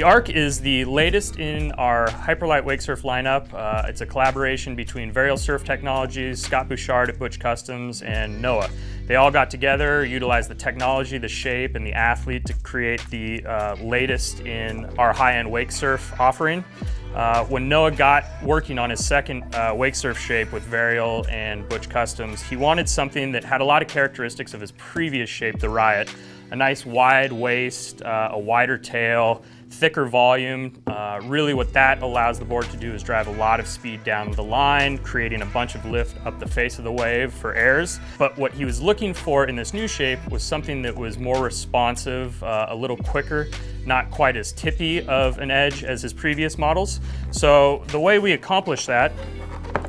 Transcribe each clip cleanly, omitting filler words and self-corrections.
The ARC is the latest in our Hyperlite Wakesurf lineup. It's a collaboration between Varial surf technologies, Scott Bouchard at Butch Customs, and Noah. They all got together, utilized the technology, the shape, and the athlete to create the latest in our high-end wake surf offering. When Noah got working on his second wake surf shape with Varial and Butch Customs, he wanted something that had a lot of characteristics of his previous shape, the Riot. A nice wide waist, a wider tail, thicker volume. Really what that allows the board to do is drive a lot of speed down the line, creating a bunch of lift up the face of the wave for airs. But what he was looking for in this new shape was something that was more responsive, a little quicker, not quite as tippy of an edge as his previous models. So the way we accomplish that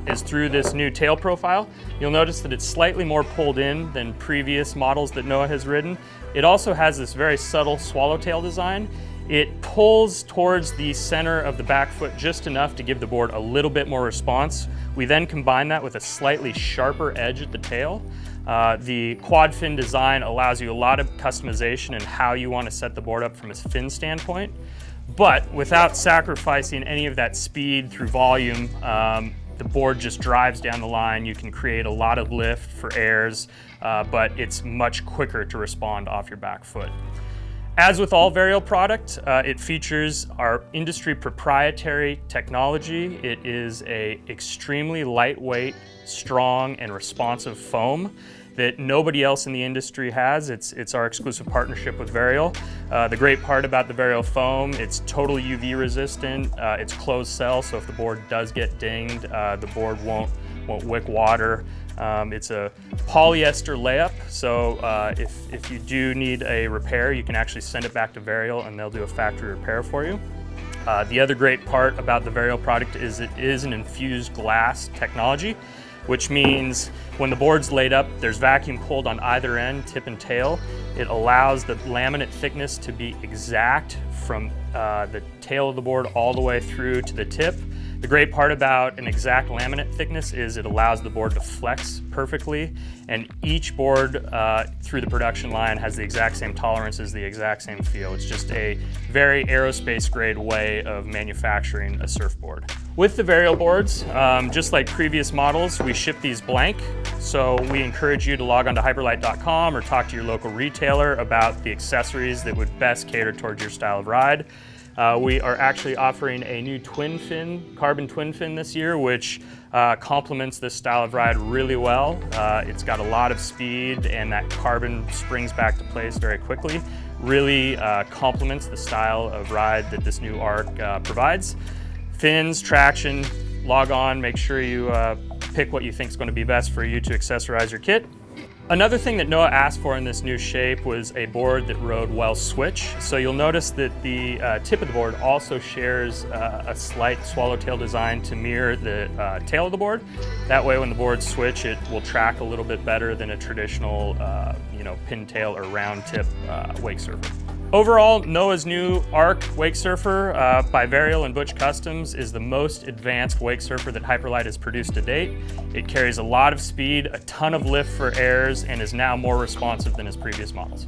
is through this new tail profile. You'll notice that it's slightly more pulled in than previous models that Noah has ridden. It also has this very subtle swallowtail design. It pulls towards the center of the back foot just enough to give the board a little bit more response. We then combine that with a slightly sharper edge at the tail. The quad fin design allows you a lot of customization in how you want to set the board up from a fin standpoint, but without sacrificing any of that speed through volume. The board just drives down the line. You can create a lot of lift for airs, but it's much quicker to respond off your back foot. As with all Varial product, it features our industry proprietary technology. It is an extremely lightweight, strong, and responsive foam that nobody else in the industry has. It's our exclusive partnership with Varial. The great part about the Varia Foam, it's totally UV resistant. It's closed cell, so if the board does get dinged, the board won't wick water. It's a polyester layup, so if you do need a repair, you can actually send it back to Varial and they'll do a factory repair for you. The other great part about the Varial product is it is an infused glass technology, which means when the board's laid up, there's vacuum pulled on either end, tip and tail. It allows the laminate thickness to be exact from the tail of the board all the way through to the tip. The great part about an exact laminate thickness is it allows the board to flex perfectly, and each board through the production line has the exact same tolerances, the exact same feel. It's just a very aerospace grade way of manufacturing a surfboard. With the Varial boards, just like previous models, we ship these blank, so we encourage you to log on to Hyperlite.com or talk to your local retailer about the accessories that would best cater towards your style of ride. We are actually offering a new twin fin, carbon twin fin this year, which complements this style of ride really well. It's got a lot of speed and that carbon springs back to place very quickly. Really complements the style of ride that this new ARC provides. Fins, traction, log on, make sure you pick what you think is going to be best for you to accessorize your kit. Another thing that Noah asked for in this new shape was a board that rode well switch. So you'll notice that the tip of the board also shares a slight swallowtail design to mirror the tail of the board. That way when the boards switch, it will track a little bit better than a traditional pintail or round tip wake surfer. Overall, Noah's new ARC Wakesurfer by Varial and Butch Customs is the most advanced wake surfer that Hyperlite has produced to date. It carries a lot of speed, a ton of lift for airs, and is now more responsive than his previous models.